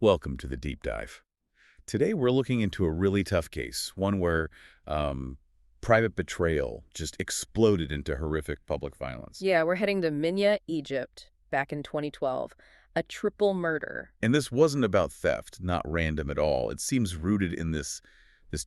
Welcome to the deep dive. Today we're looking into a really tough case, one where private betrayal just exploded into horrific public violence. Yeah, we're heading to Minya, Egypt, back in 2012. A triple murder. And this wasn't about theft, not random at all. It seems rooted in this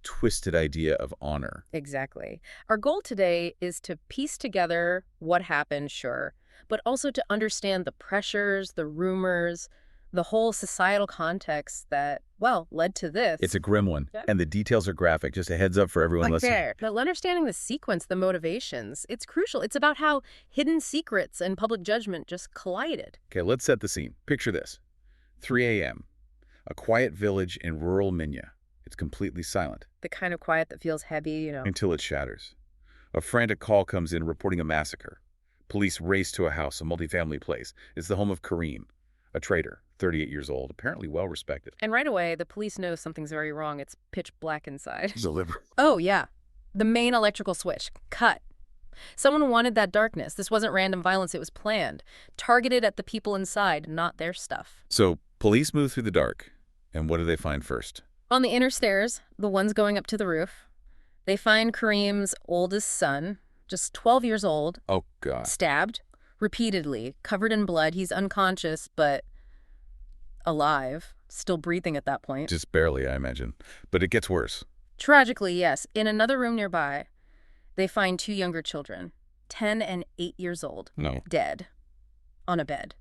twisted idea of honor. Exactly. Our goal today is to piece together what happened, sure, but also to understand the pressures, the rumors, the whole societal context that, well, led to this. It's a grim one, Yeah. and the details are graphic. Just a heads up for everyone listening. But understanding the sequence, the motivations, it's crucial. It's about how hidden secrets and public judgment just collided. Okay, let's set the scene. Picture this. 3 a.m., a quiet village in rural Minya. It's completely silent The kind of quiet that feels heavy. until it shatters. A frantic call comes in reporting a massacre. Police race to a house, a multifamily place. It's the home of Karem, a trader, 38 years old, apparently well-respected. And right away, the police know something's very wrong. It's pitch black inside. Deliberate. Oh, yeah. The main electrical switch. Cut. Someone wanted that darkness. This wasn't random violence. It was planned. Targeted at the people inside, not their stuff. So police move through the dark, and what do they find first? On the inner stairs, the ones going up to the roof, they find Kareem's oldest son, just 12 years old, Oh, God. stabbed repeatedly, covered in blood. He's unconscious, but alive, still breathing at that point. Just barely, I imagine. But it gets worse. Tragically, yes. In another room nearby, they find two younger children, 10 and 8 years old, No. dead, on a bed.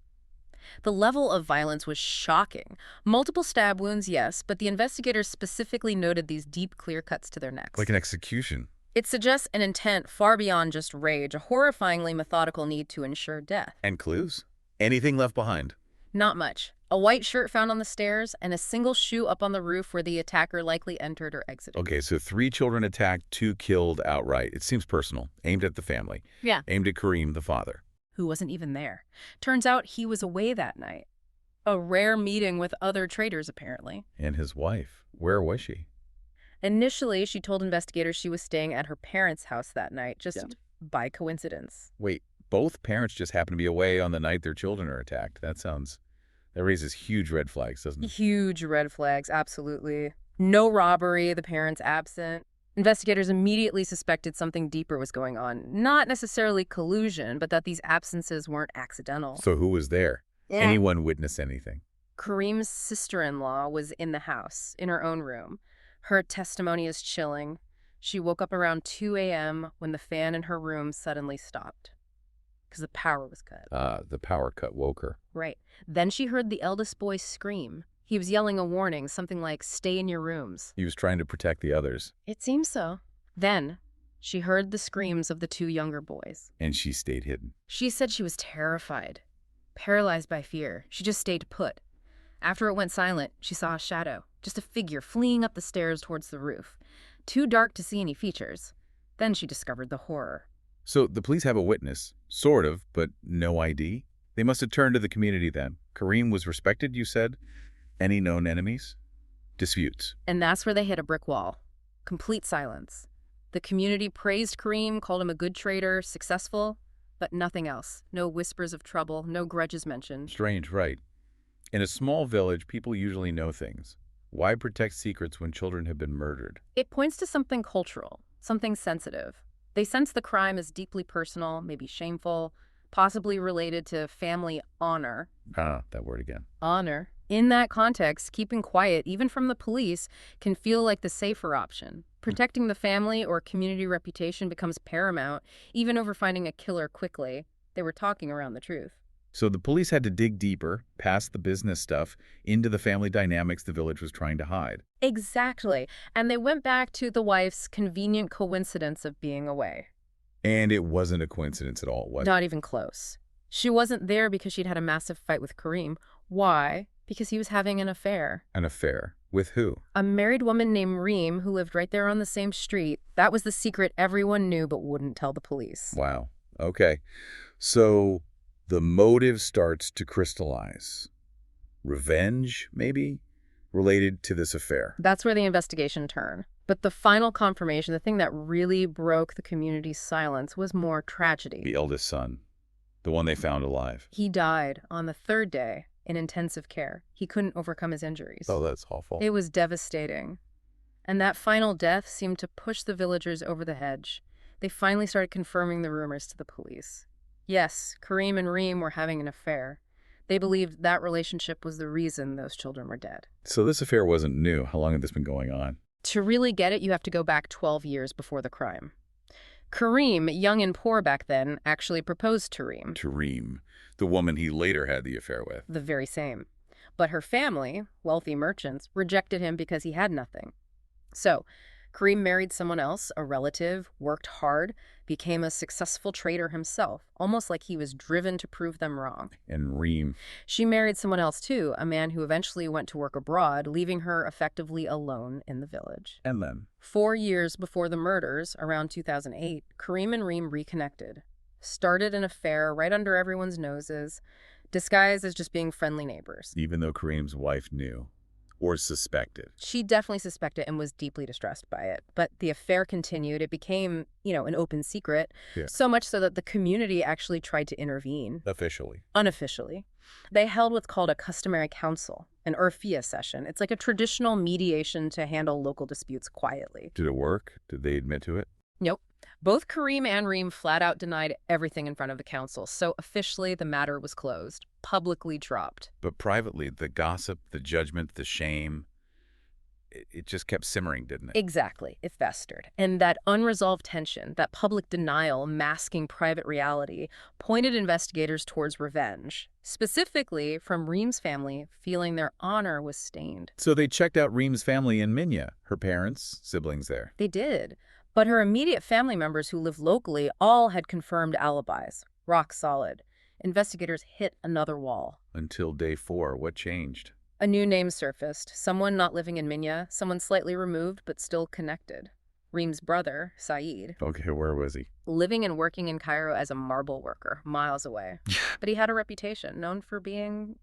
The level of violence was shocking. Multiple stab wounds, yes, but the investigators specifically noted these deep, clear cuts to their necks. Like an execution. It suggests an intent far beyond just rage, a horrifyingly methodical need to ensure death. And clues? Anything left behind? Not much. A white shirt found on the stairs and a single shoe up on the roof where the attacker likely entered or exited. Okay, so 3 children attacked, 2 killed outright. It seems personal, aimed at the family. Yeah. Aimed at Karem, the father. Who wasn't even there. Turns out he was away that night. A rare meeting with other traders, apparently. And his wife. Where was she? Initially, she told investigators she was staying at her parents' house that night, just by coincidence. Wait, both parents just happen to be away on the night their children are attacked. That raises huge red flags, doesn't it? Huge red flags, absolutely. No robbery, the parents absent. Investigators immediately suspected something deeper was going on. Not necessarily collusion, but that these absences weren't accidental. So who was there? Anyone witness anything? Kareem's sister-in-law was in the house, in her own room. Her testimony is chilling. She woke up around 2 a.m. when the fan in her room suddenly stopped. Because the power was cut. The power cut woke her. Right. Then she heard the eldest boy scream. He was yelling a warning, something like, "Stay in your rooms." He was trying to protect the others. It seems so. Then she heard the screams of the two younger boys. And she stayed hidden. She said she was terrified, paralyzed by fear. She just stayed put. After it went silent, she saw a shadow, just a figure fleeing up the stairs towards the roof. Too dark to see any features. Then she discovered the horror. So the police have a witness, sort of, but no ID? They must have turned to the community then. Karem was respected, you said? Any known enemies? Disputes. And that's where they hit a brick wall. Complete silence. The community praised Kareem, called him a good trader, successful, but nothing else. No whispers of trouble, no grudges mentioned. Strange, right? In a small village, people usually know things. Why protect secrets when children have been murdered? It points to something cultural, something sensitive. They sense the crime as deeply personal, maybe shameful, possibly related to family honor. That word again. Honor. In that context, keeping quiet, even from the police, can feel like the safer option. Protecting the family or community reputation becomes paramount, even over finding a killer quickly. They were talking around the truth. So the police had to dig deeper, past the business stuff, into the family dynamics the village was trying to hide. Exactly. And they went back to the wife's convenient coincidence of being away. And it wasn't a coincidence at all, was it? Not even close. She wasn't there because she'd had a massive fight with Kareem. Why? Because he was having an affair. An affair? With who? A married woman named Reem who lived right there on the same street. That was the secret everyone knew but wouldn't tell the police. Wow. Okay. So the motive starts to crystallize. Revenge, maybe? Related to this affair. That's where the investigation turned. But the final confirmation, the thing that really broke the community's silence, was more tragedy. The eldest son. The one they found alive. He died on the third day in intensive care. He couldn't overcome his injuries. Oh, that's awful. It was devastating. And that final death seemed to push the villagers over the hedge. They finally started confirming the rumors to the police. Yes, Karem and Reem were having an affair. They believed that relationship was the reason those children were dead. So this affair wasn't new. How long had this been going on? To really get it, you have to go back 12 years before the crime. Karem, young and poor back then, actually proposed to Reem. To Reem, the woman he later had the affair with. The very same. But her family, wealthy merchants, rejected him because he had nothing. So, Karem married someone else, a relative, worked hard, became a successful trader himself, almost like he was driven to prove them wrong. And Reem. She married someone else too, a man who eventually went to work abroad, leaving her effectively alone in the village. And then? 4 years before the murders, around 2008, Karem and Reem reconnected. Started an affair right under everyone's noses, disguised as just being friendly neighbors. Even though Kareem's wife knew. Or suspected. She definitely suspected and was deeply distressed by it. But the affair continued. It became, an open secret. Yeah. So much so that the community actually tried to intervene. Officially. Unofficially. They held what's called a customary council, an Urfia session. It's like a traditional mediation to handle local disputes quietly. Did it work? Did they admit to it? Nope. Both Karem and Reem flat out denied everything in front of the council, so officially the matter was closed, publicly dropped. But privately, the gossip, the judgment, the shame, it just kept simmering, didn't it? Exactly. It festered. And that unresolved tension, that public denial masking private reality, pointed investigators towards revenge, specifically from Reem's family feeling their honor was stained. So they checked out Reem's family in Minya, her parents, siblings there. They did. But her immediate family members who lived locally all had confirmed alibis, rock solid. Investigators hit another wall. Until day 4, what changed? A new name surfaced, someone not living in Minya, someone slightly removed but still connected. Reem's brother, Saeed. Okay, where was he? Living and working in Cairo as a marble worker, miles away. But he had a reputation, known for being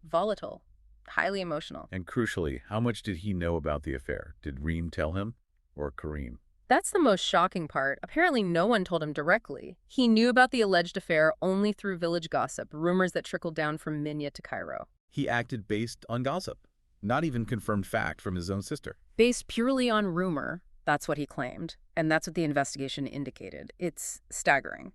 volatile, highly emotional. And crucially, how much did he know about the affair? Did Reem tell him? Or Karem? That's the most shocking part. Apparently no one told him directly. He knew about the alleged affair only through village gossip, rumors that trickled down from Minya to Cairo. He acted based on gossip, not even confirmed fact from his own sister. Based purely on rumor, that's what he claimed. And that's what the investigation indicated. It's staggering.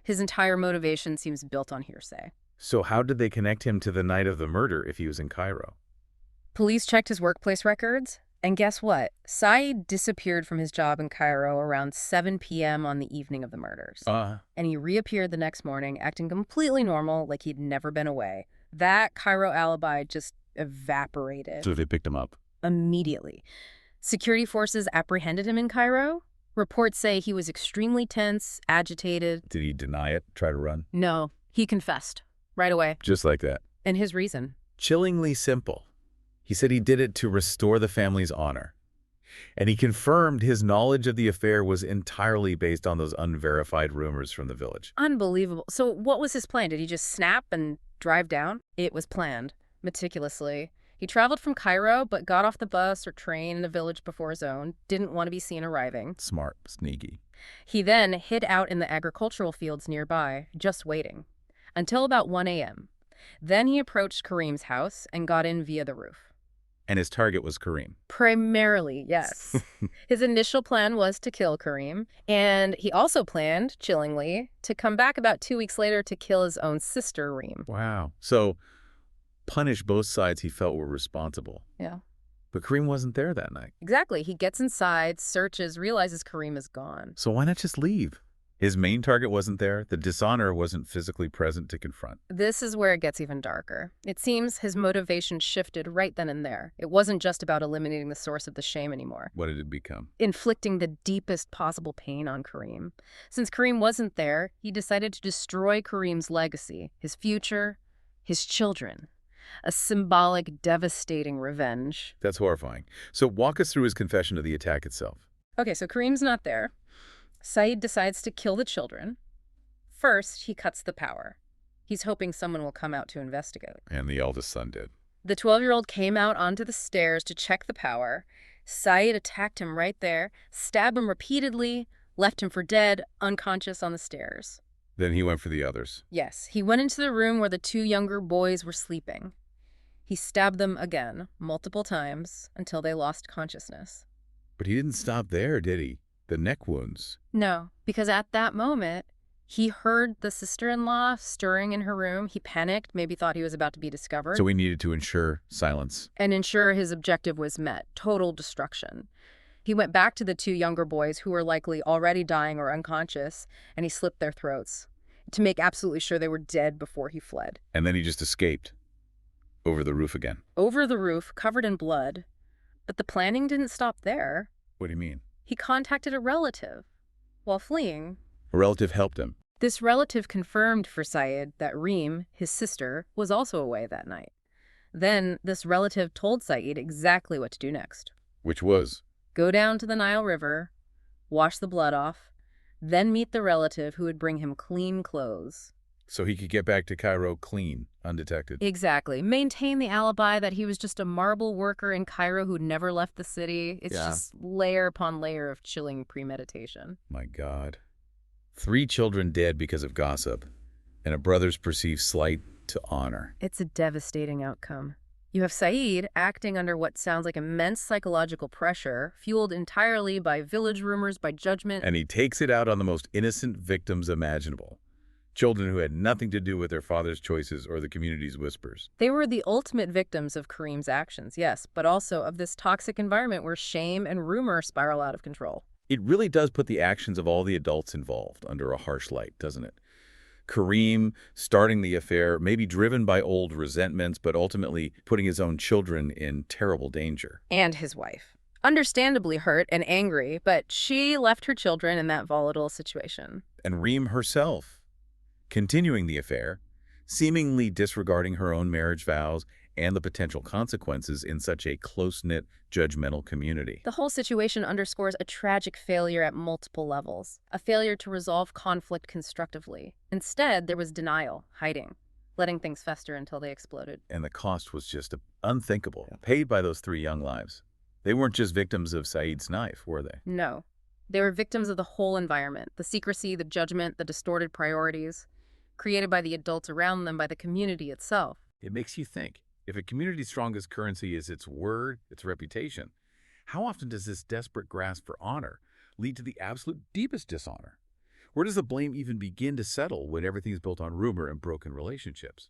His entire motivation seems built on hearsay. So how did they connect him to the night of the murder if he was in Cairo? Police checked his workplace records. And guess what? Saeed disappeared from his job in Cairo around 7 p.m. on the evening of the murders. And he reappeared the next morning, acting completely normal, like he'd never been away. That Cairo alibi just evaporated. So they picked him up? Immediately. Security forces apprehended him in Cairo. Reports say he was extremely tense, agitated. Did he deny it, try to run? No, he confessed. Right away. Just like that? And his reason? Chillingly simple. He said he did it to restore the family's honor. And he confirmed his knowledge of the affair was entirely based on those unverified rumors from the village. Unbelievable. So what was his plan? Did he just snap and drive down? It was planned, meticulously. He traveled from Cairo, but got off the bus or train in the village before his own, didn't want to be seen arriving. Smart, sneaky. He then hid out in the agricultural fields nearby, just waiting, until about 1 a.m. Then he approached Karem's house and got in via the roof. And his target was Karem? Primarily, yes. His initial plan was to kill Karem, and he also planned, chillingly, to come back about 2 weeks later to kill his own sister, Reem. Wow. So, punish both sides he felt were responsible. Yeah. But Karem wasn't there that night. Exactly. He gets inside, searches, realizes Karem is gone. So why not just leave? His main target wasn't there. The dishonor wasn't physically present to confront. This is where it gets even darker. It seems his motivation shifted right then and there. It wasn't just about eliminating the source of the shame anymore. What did it become? Inflicting the deepest possible pain on Karem. Since Karem wasn't there, he decided to destroy Karem's legacy, his future, his children. A symbolic, devastating revenge. That's horrifying. So walk us through his confession of the attack itself. Okay, so Karem's not there. Saeed decides to kill the children. First, he cuts the power. He's hoping someone will come out to investigate. And the eldest son did. The 12-year-old came out onto the stairs to check the power. Saeed attacked him right there, stabbed him repeatedly, left him for dead, unconscious on the stairs. Then he went for the others. Yes, he went into the room where the two younger boys were sleeping. He stabbed them again, multiple times, until they lost consciousness. But he didn't stop there, did he? The neck wounds. No, because at that moment, he heard the sister-in-law stirring in her room. He panicked, maybe thought he was about to be discovered. So he needed to ensure silence. And ensure his objective was met, total destruction. He went back to the two younger boys who were likely already dying or unconscious, and he slit their throats to make absolutely sure they were dead before he fled. And then he just escaped. Over the roof again. Over the roof, covered in blood. But the planning didn't stop there. What do you mean? He contacted a relative. While fleeing, A relative helped him. this relative confirmed for Saeed that Reem, his sister, was also away that night. Then, this relative told Saeed exactly what to do next. Which was? Go down to the Nile River, wash the blood off, then meet the relative who would bring him clean clothes. So he could get back to Cairo clean, undetected. Exactly. Maintain the alibi that he was just a marble worker in Cairo who'd never left the city. It's just layer upon layer of chilling premeditation. My God. 3 children dead because of gossip, and a brother's perceived slight to honor. It's a devastating outcome. You have Saeed acting under what sounds like immense psychological pressure, fueled entirely by village rumors, by judgment. And he takes it out on the most innocent victims imaginable. Children who had nothing to do with their father's choices or the community's whispers. They were the ultimate victims of Karem's actions, yes, but also of this toxic environment where shame and rumor spiral out of control. It really does put the actions of all the adults involved under a harsh light, doesn't it? Kareem starting the affair, maybe driven by old resentments, but ultimately putting his own children in terrible danger. And his wife. Understandably hurt and angry, but she left her children in that volatile situation. And Reem herself, continuing the affair, seemingly disregarding her own marriage vows and the potential consequences in such a close-knit, judgmental community. The whole situation underscores a tragic failure at multiple levels, a failure to resolve conflict constructively. Instead, there was denial, hiding, letting things fester until they exploded. And the cost was just unthinkable, paid by those 3 young lives. They weren't just victims of Saeed's knife, were they? No. They were victims of the whole environment, the secrecy, the judgment, the distorted priorities, created by the adults around them, by the community itself. It makes you think. If a community's strongest currency is its word, its reputation, how often does this desperate grasp for honor lead to the absolute deepest dishonor? Where does the blame even begin to settle when everything is built on rumor and broken relationships?